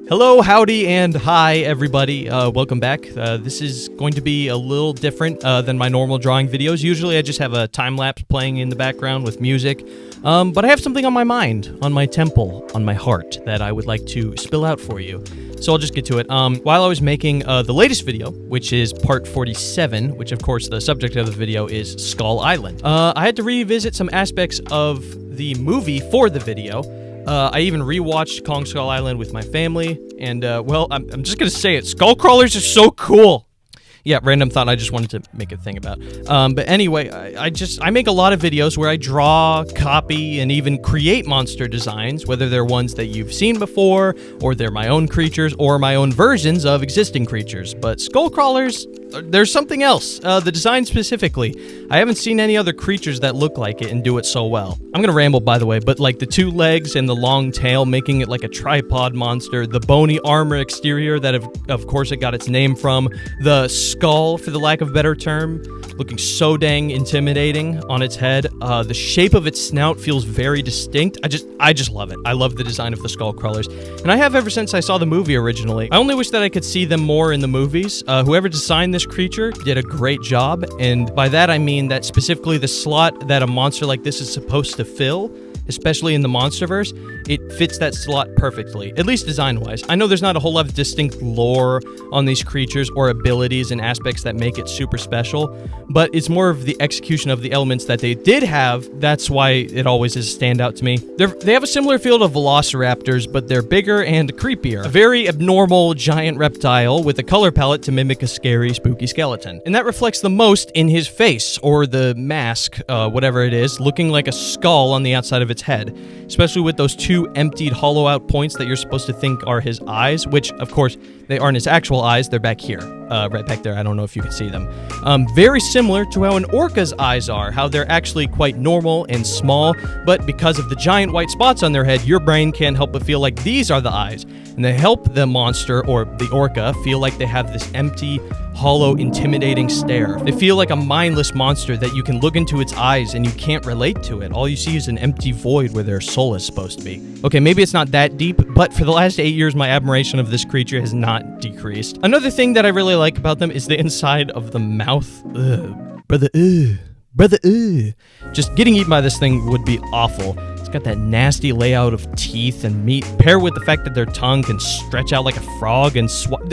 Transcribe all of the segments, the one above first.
Hello, howdy, and hi, everybody. Welcome back. This is going to be a little different than my normal drawing videos. Usually I just have a time-lapse playing in the background with music, but I have something on my mind, on my temple, on my heart, that I would like to spill out for you. So I'll just get to it. While I was making the latest video, which is part 47, which of course the subject of the video is Skull Island, I had to revisit some aspects of the movie for the video. I even rewatched Kong Skull Island with my family, and, well, I'm just gonna say it. Skull crawlers are so cool! Yeah, random thought I just wanted to make a thing about. But anyway, I make a lot of videos where I draw, copy, and even create monster designs, whether they're ones that you've seen before, or they're my own creatures, or my own versions of existing creatures. But skull crawlers, there's something else. The design specifically. I haven't seen any other creatures that look like it and do it so well. I'm gonna ramble, by the way, but like the two legs and the long tail, making it like a tripod monster, the bony armor exterior that of course it got its name from, the skull, for the lack of a better term, looking so dang intimidating on its head. The shape of its snout feels very distinct. I just love it. I love the design of the skull crawlers, and I have ever since I saw the movie originally. I only wish that I could see them more in the movies. Whoever designed this creature did a great job, and by that I mean that specifically the slot that a monster like this is supposed to fill, especially in the Monsterverse, it fits that slot perfectly, at least design-wise. I know there's not a whole lot of distinct lore on these creatures or abilities and aspects that make it super special, but it's more of the execution of the elements that they did have. That's why it always is a standout to me. They have a similar feel to velociraptors, but they're bigger and creepier. A very abnormal giant reptile with a color palette to mimic a scary, spooky skeleton. And that reflects the most in his face, or the mask, whatever it is, looking like a skull on the outside of its head, especially with those two emptied hollow out points that you're supposed to think are his eyes, which of course they aren't his actual eyes, they're back here, right back there. I don't know if you can see them. Very similar to how an orca's eyes are, how they're actually quite normal and small, but because of the giant white spots on their head, your brain can't help but feel like these are the eyes, and they help the monster, or the orca, feel like they have this empty, hollow, intimidating stare. They feel like a mindless monster that you can look into its eyes and you can't relate to it. All you see is an empty void where their soul is supposed to be. Okay, maybe it's not that deep, but for the last 8 years, my admiration of this creature has not decreased. Another thing that I really like about them is the inside of the mouth. Brother, just getting eaten by this thing would be awful. It's got that nasty layout of teeth and meat, paired with the fact that their tongue can stretch out like a frog and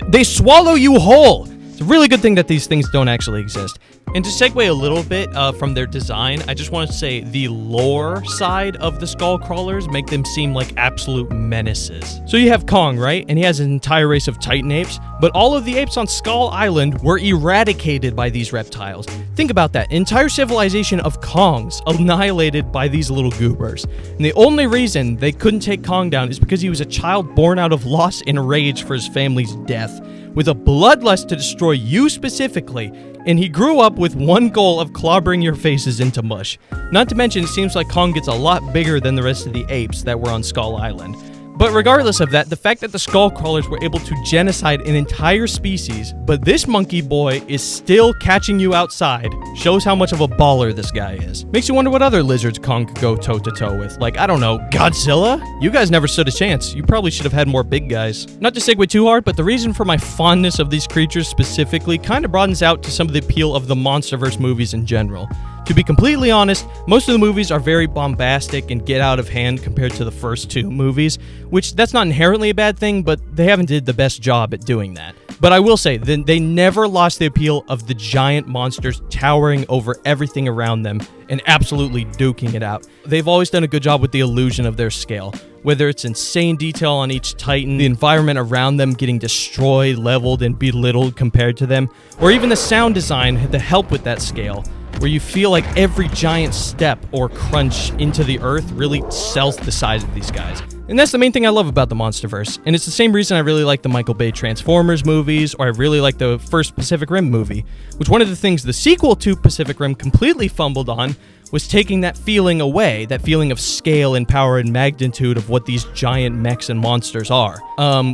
they swallow you whole! It's a really good thing that these things don't actually exist. And to segue a little bit from their design, I just want to say the lore side of the skull crawlers make them seem like absolute menaces. So you have Kong, right? And he has an entire race of Titan apes, but all of the apes on Skull Island were eradicated by these reptiles. Think about that. An entire civilization of Kongs annihilated by these little goobers. And the only reason they couldn't take Kong down is because he was a child born out of loss and rage for his family's death, with a bloodlust to destroy you specifically, and he grew up with one goal of clobbering your faces into mush. Not to mention, it seems like Kong gets a lot bigger than the rest of the apes that were on Skull Island. But regardless of that, the fact that the skull crawlers were able to genocide an entire species, but this monkey boy is still catching you outside, shows how much of a baller this guy is. Makes you wonder what other lizards Kong could go toe-to-toe with. Like, I don't know, Godzilla? You guys never stood a chance. You probably should have had more big guys. Not to segue too hard, but the reason for my fondness of these creatures specifically kind of broadens out to some of the appeal of the Monsterverse movies in general. To be completely honest, most of the movies are very bombastic and get out of hand compared to the first two movies, which that's not inherently a bad thing, but they haven't did the best job at doing that. But I will say, they never lost the appeal of the giant monsters towering over everything around them and absolutely duking it out. They've always done a good job with the illusion of their scale. Whether it's insane detail on each Titan, the environment around them getting destroyed, leveled, and belittled compared to them, or even the sound design to help with that scale, where you feel like every giant step or crunch into the earth really sells the size of these guys. And that's the main thing I love about the Monsterverse, and it's the same reason I really like the Michael Bay Transformers movies, or I really like the first Pacific Rim movie, which one of the things the sequel to Pacific Rim completely fumbled on was taking that feeling away, that feeling of scale and power and magnitude of what these giant mechs and monsters are.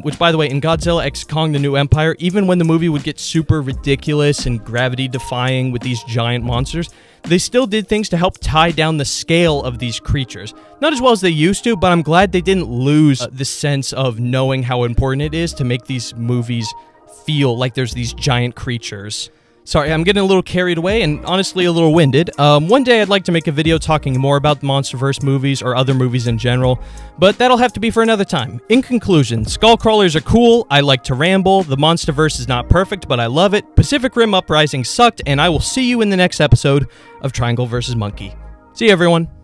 Which, by the way, in Godzilla x Kong the New Empire, even when the movie would get super ridiculous and gravity-defying with these giant monsters, they still did things to help tie down the scale of these creatures. Not as well as they used to, but I'm glad they didn't lose the sense of knowing how important it is to make these movies feel like there's these giant creatures. Sorry, I'm getting a little carried away and honestly a little winded. One day I'd like to make a video talking more about the MonsterVerse movies or other movies in general, but that'll have to be for another time. In conclusion, Skullcrawlers are cool, I like to ramble, the MonsterVerse is not perfect, but I love it, Pacific Rim Uprising sucked, and I will see you in the next episode of Triangle vs. Monkey. See you, everyone.